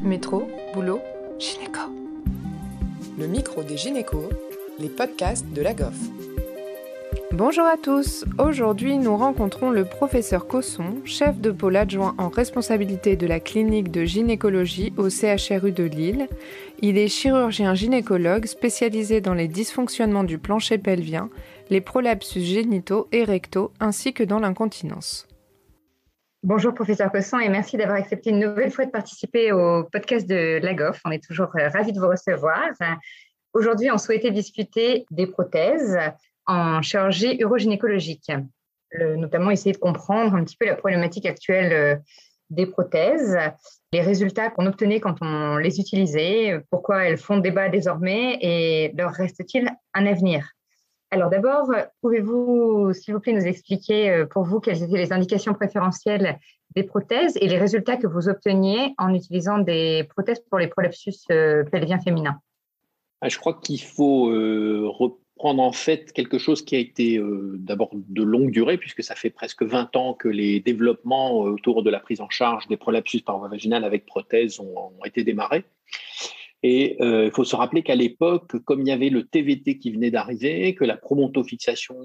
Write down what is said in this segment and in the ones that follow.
Métro, boulot, gynéco. Le micro des gynécos, les podcasts de la GOF. Bonjour à tous, aujourd'hui nous rencontrons le professeur Cosson, chef de pôle adjoint en responsabilité de la clinique de gynécologie au CHRU de Lille. Il est chirurgien gynécologue spécialisé dans les dysfonctionnements du plancher pelvien, les prolapsus génitaux et rectaux ainsi que dans l'incontinence. Bonjour professeur Cosson et merci d'avoir accepté une nouvelle fois de participer au podcast de la GOF. On est toujours ravis de vous recevoir. Aujourd'hui, on souhaitait discuter des prothèses en chirurgie urogynécologique, notamment essayer de comprendre un petit peu la problématique actuelle des prothèses, les résultats qu'on obtenait quand on les utilisait, pourquoi elles font débat désormais et leur reste-t-il un avenir ? Alors d'abord, pouvez-vous, s'il vous plaît, nous expliquer pour vous quelles étaient les indications préférentielles des prothèses et les résultats que vous obteniez en utilisant des prothèses pour les prolapsus pelviens féminins ? Je crois qu'il faut reprendre en fait quelque chose qui a été d'abord de longue durée, puisque ça fait presque 20 ans que les développements autour de la prise en charge des prolapsus par voie vaginale avec prothèse ont été démarrés. Et il faut se rappeler qu'à l'époque, comme il y avait le TVT qui venait d'arriver, que la promontofixation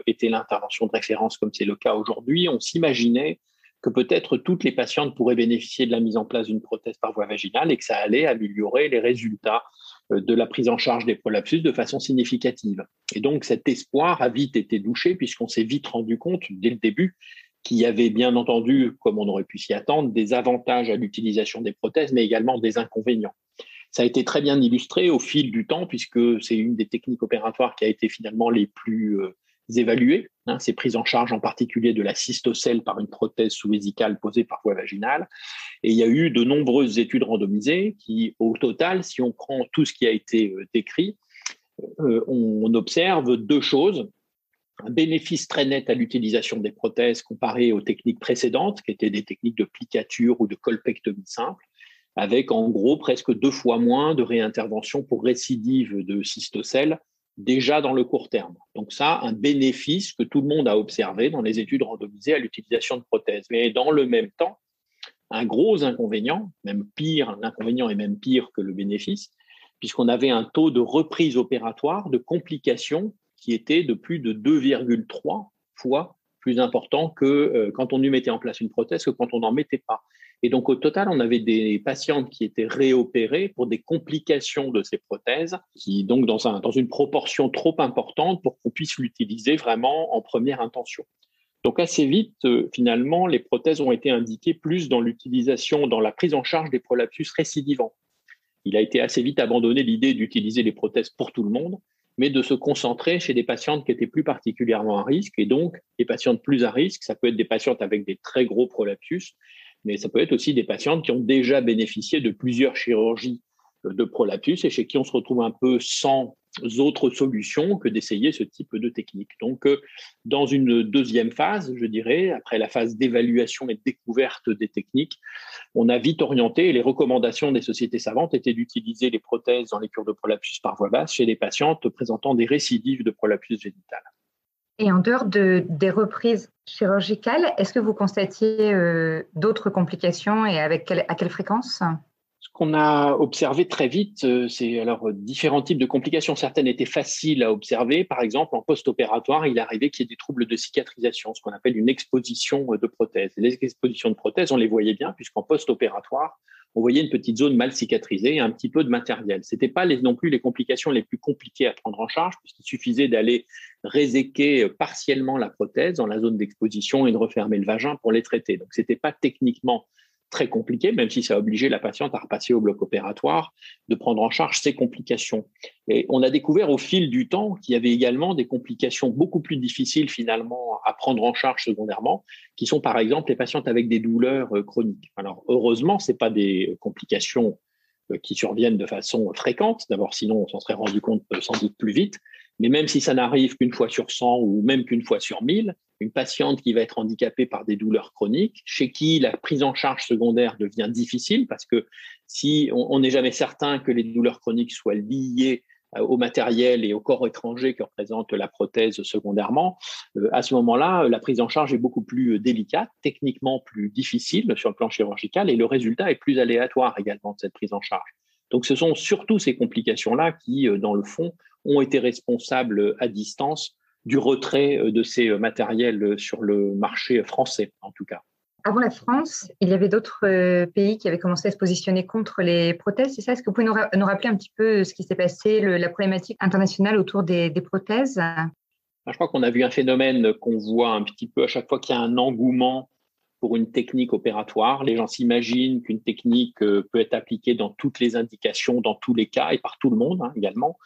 était l'intervention de référence comme c'est le cas aujourd'hui, on s'imaginait que peut-être toutes les patientes pourraient bénéficier de la mise en place d'une prothèse par voie vaginale et que ça allait améliorer les résultats de la prise en charge des prolapsus de façon significative. Et donc cet espoir a vite été douché puisqu'on s'est vite rendu compte dès le début qu'il y avait bien entendu, comme on aurait pu s'y attendre, des avantages à l'utilisation des prothèses, mais également des inconvénients. Ça a été très bien illustré au fil du temps, puisque c'est une des techniques opératoires qui a été finalement les plus évaluées. C'est prise en charge en particulier de la cystocèle par une prothèse sous-vésicale posée par voie vaginale. Et il y a eu de nombreuses études randomisées qui, au total, si on prend tout ce qui a été décrit, on observe deux choses. Un bénéfice très net à l'utilisation des prothèses comparé aux techniques précédentes, qui étaient des techniques de plicature ou de colpectomie simple, avec en gros presque 2 fois moins de réintervention pour récidive de cystocèle déjà dans le court terme. Donc ça, un bénéfice que tout le monde a observé dans les études randomisées à l'utilisation de prothèses. Mais dans le même temps, un gros inconvénient, même pire, l'inconvénient est même pire que le bénéfice, puisqu'on avait un taux de reprise opératoire, de complications qui était de plus de 2,3 fois plus important que quand on y mettait en place une prothèse que quand on n'en mettait pas. Et donc, au total, on avait des patientes qui étaient réopérées pour des complications de ces prothèses, qui donc dans une proportion trop importante pour qu'on puisse l'utiliser vraiment en première intention. Donc, assez vite, finalement, les prothèses ont été indiquées plus dans l'utilisation, dans la prise en charge des prolapsus récidivants. Il a été assez vite abandonné l'idée d'utiliser les prothèses pour tout le monde, mais de se concentrer chez des patientes qui étaient plus particulièrement à risque. Et donc, les patientes plus à risque, ça peut être des patientes avec des très gros prolapsus, mais ça peut être aussi des patientes qui ont déjà bénéficié de plusieurs chirurgies de prolapsus et chez qui on se retrouve un peu sans autre solution que d'essayer ce type de technique. Donc, dans une deuxième phase, je dirais, après la phase d'évaluation et de découverte des techniques, on a vite orienté, et les recommandations des sociétés savantes étaient d'utiliser les prothèses dans les cures de prolapsus par voie basse chez les patientes présentant des récidives de prolapsus génital. Et en dehors des reprises chirurgicales, est-ce que vous constatiez d'autres complications et à quelle fréquence ? Ce qu'on a observé très vite, c'est alors différents types de complications. Certaines étaient faciles à observer. Par exemple, en post-opératoire, il arrivait qu'il y ait des troubles de cicatrisation, ce qu'on appelle une exposition de prothèses. Les expositions de prothèses, on les voyait bien, puisqu'en post-opératoire, on voyait une petite zone mal cicatrisée et un petit peu de matériel. Ce n'étaient pas non plus les complications les plus compliquées à prendre en charge, puisqu'il suffisait d'aller réséquer partiellement la prothèse dans la zone d'exposition et de refermer le vagin pour les traiter. Donc, ce n'était pas techniquement très compliqué, même si ça a obligé la patiente à repasser au bloc opératoire, de prendre en charge ces complications. Et on a découvert au fil du temps qu'il y avait également des complications beaucoup plus difficiles finalement à prendre en charge secondairement, qui sont par exemple les patientes avec des douleurs chroniques. Alors heureusement, ce n'est pas des complications qui surviennent de façon fréquente, d'abord sinon on s'en serait rendu compte sans doute plus vite, mais même si ça n'arrive qu'une fois sur 100 ou même qu'une fois sur 1000, une patiente qui va être handicapée par des douleurs chroniques, chez qui la prise en charge secondaire devient difficile parce que si on n'est jamais certain que les douleurs chroniques soient liées au matériel et au corps étranger que représente la prothèse secondairement, à ce moment-là, la prise en charge est beaucoup plus délicate, techniquement plus difficile sur le plan chirurgical et le résultat est plus aléatoire également de cette prise en charge. Donc, ce sont surtout ces complications-là qui, dans le fond, ont été responsables à distance du retrait de ces matériels sur le marché français, en tout cas. Avant la France, il y avait d'autres pays qui avaient commencé à se positionner contre les prothèses, c'est ça? Est-ce que vous pouvez nous rappeler un petit peu ce qui s'est passé, la problématique internationale autour des prothèses? Je crois qu'on a vu un phénomène qu'on voit un petit peu à chaque fois qu'il y a un engouement pour une technique opératoire. Les gens s'imaginent qu'une technique peut être appliquée dans toutes les indications, dans tous les cas et par tout le monde également.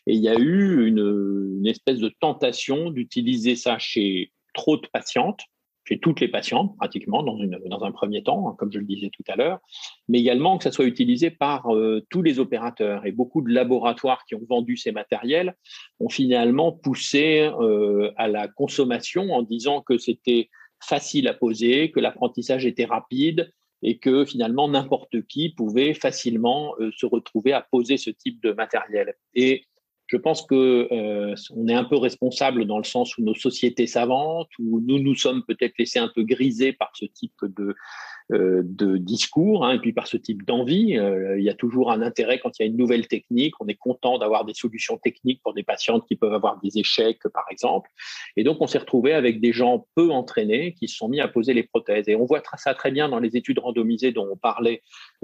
Et il y a eu une espèce de tentation d'utiliser ça chez trop de patientes, chez toutes les patientes pratiquement dans un premier temps, comme je le disais tout à l'heure, mais également que ça soit utilisé par tous les opérateurs. Et beaucoup de laboratoires qui ont vendu ces matériels ont finalement poussé à la consommation en disant que c'était facile à poser, que l'apprentissage était rapide et que finalement n'importe qui pouvait facilement se retrouver à poser ce type de matériel. Et je pense que on est un peu responsable dans le sens où nos sociétés savantes, où nous sommes peut-être laissés un peu grisés par ce type de discours, et puis par ce type d'envie. Il y a toujours un intérêt quand il y a une nouvelle technique. On est content d'avoir des solutions techniques pour des patientes qui peuvent avoir des échecs, par exemple. Et donc, on s'est retrouvé avec des gens peu entraînés qui se sont mis à poser les prothèses. Et on voit ça très bien dans les études randomisées dont on parlait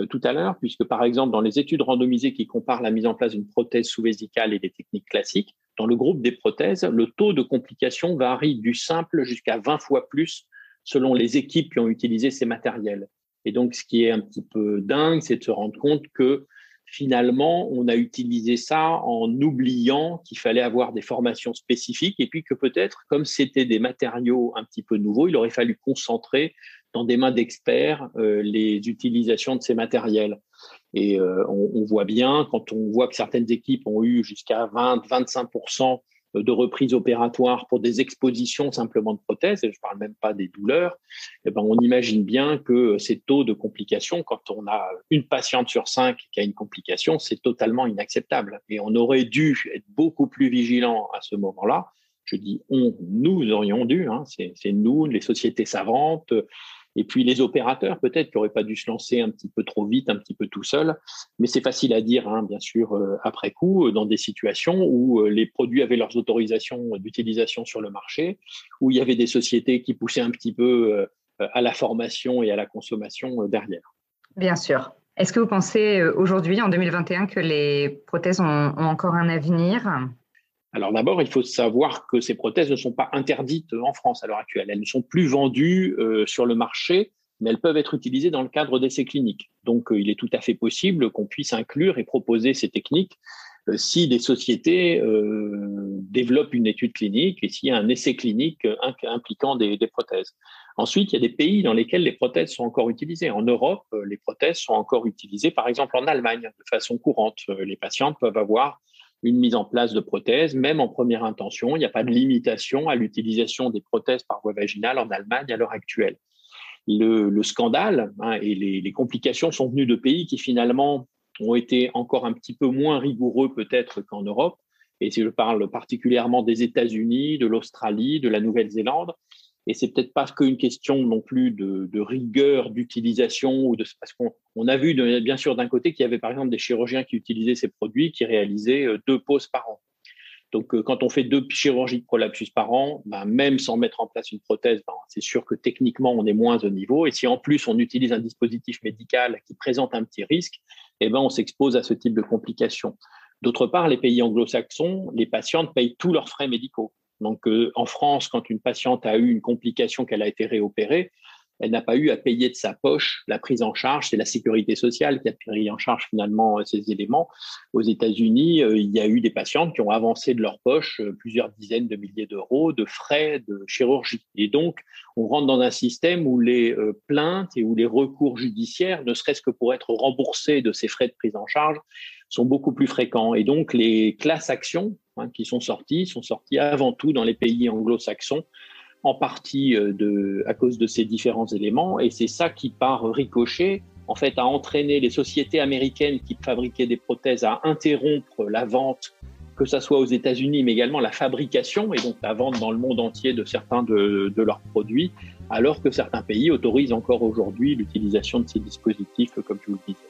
tout à l'heure, puisque, par exemple, dans les études randomisées qui comparent la mise en place d'une prothèse sous-vésicale et des techniques classiques, dans le groupe des prothèses, le taux de complications varie du simple jusqu'à 20 fois plus selon les équipes qui ont utilisé ces matériels. Et donc, ce qui est un petit peu dingue, c'est de se rendre compte que finalement, on a utilisé ça en oubliant qu'il fallait avoir des formations spécifiques et puis que peut-être, comme c'était des matériaux un petit peu nouveaux, il aurait fallu concentrer dans des mains d'experts les utilisations de ces matériels. Et on voit bien, quand on voit que certaines équipes ont eu jusqu'à 20-25% de reprise opératoire pour des expositions simplement de prothèses, et je ne parle même pas des douleurs, on imagine bien que ces taux de complications, quand on a une patiente sur 5 qui a une complication, c'est totalement inacceptable. Et on aurait dû être beaucoup plus vigilant à ce moment-là. Je dis nous aurions dû, c'est nous, les sociétés savantes, et puis les opérateurs peut-être qui n'auraient pas dû se lancer un petit peu trop vite, un petit peu tout seul. Mais c'est facile à dire, bien sûr, après coup, dans des situations où les produits avaient leurs autorisations d'utilisation sur le marché, où il y avait des sociétés qui poussaient un petit peu à la formation et à la consommation derrière. Bien sûr. Est-ce que vous pensez aujourd'hui, en 2021, que les prothèses ont encore un avenir ? Alors d'abord, il faut savoir que ces prothèses ne sont pas interdites en France à l'heure actuelle. Elles ne sont plus vendues sur le marché, mais elles peuvent être utilisées dans le cadre d'essais cliniques. Donc, il est tout à fait possible qu'on puisse inclure et proposer ces techniques si des sociétés développent une étude clinique et s'il y a un essai clinique impliquant des prothèses. Ensuite, il y a des pays dans lesquels les prothèses sont encore utilisées. En Europe, les prothèses sont encore utilisées, par exemple en Allemagne, de façon courante. Les patientes peuvent avoir une mise en place de prothèses, même en première intention. Il n'y a pas de limitation à l'utilisation des prothèses par voie vaginale en Allemagne à l'heure actuelle. Le scandale et les complications sont venues de pays qui finalement ont été encore un petit peu moins rigoureux peut-être qu'en Europe. Et si je parle particulièrement des États-Unis, de l'Australie, de la Nouvelle-Zélande, et c'est peut-être pas qu'une question non plus de rigueur d'utilisation, parce qu'on a vu bien sûr d'un côté qu'il y avait par exemple des chirurgiens qui utilisaient ces produits qui réalisaient 2 poses par an. Donc quand on fait 2 chirurgies de prolapsus par an, même sans mettre en place une prothèse, c'est sûr que techniquement on est moins au niveau. Et si en plus on utilise un dispositif médical qui présente un petit risque, on s'expose à ce type de complications. D'autre part, les pays anglo-saxons, les patientes payent tous leurs frais médicaux. Donc, en France, quand une patiente a eu une complication, qu'elle a été réopérée, elle n'a pas eu à payer de sa poche la prise en charge. C'est la sécurité sociale qui a pris en charge finalement ces éléments. Aux États-Unis, il y a eu des patientes qui ont avancé de leur poche plusieurs dizaines de milliers d'euros de frais de chirurgie. Et donc, on rentre dans un système où les plaintes et où les recours judiciaires, ne serait-ce que pour être remboursés de ces frais de prise en charge, sont beaucoup plus fréquents. Et donc, les class actions qui sont sorties avant tout dans les pays anglo-saxons, en partie à cause de ces différents éléments. Et c'est ça qui, par ricochet, en fait, a entraîné les sociétés américaines qui fabriquaient des prothèses à interrompre la vente que ça soit aux États-Unis, mais également la fabrication et donc la vente dans le monde entier de certains de leurs produits, alors que certains pays autorisent encore aujourd'hui l'utilisation de ces dispositifs, comme je vous le disais.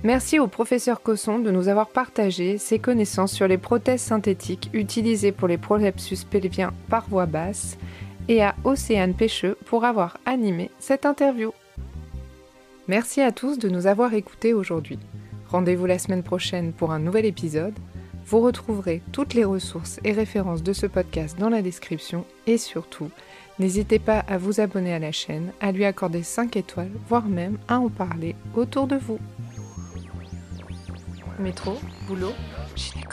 Merci au professeur Cosson de nous avoir partagé ses connaissances sur les prothèses synthétiques utilisées pour les prolapsus pelviens par voie basse et à Océane Pêcheux pour avoir animé cette interview. Merci à tous de nous avoir écoutés aujourd'hui. Rendez-vous la semaine prochaine pour un nouvel épisode. Vous retrouverez toutes les ressources et références de ce podcast dans la description et surtout, n'hésitez pas à vous abonner à la chaîne, à lui accorder 5 étoiles, voire même à en parler autour de vous. Métro, boulot, gynéco.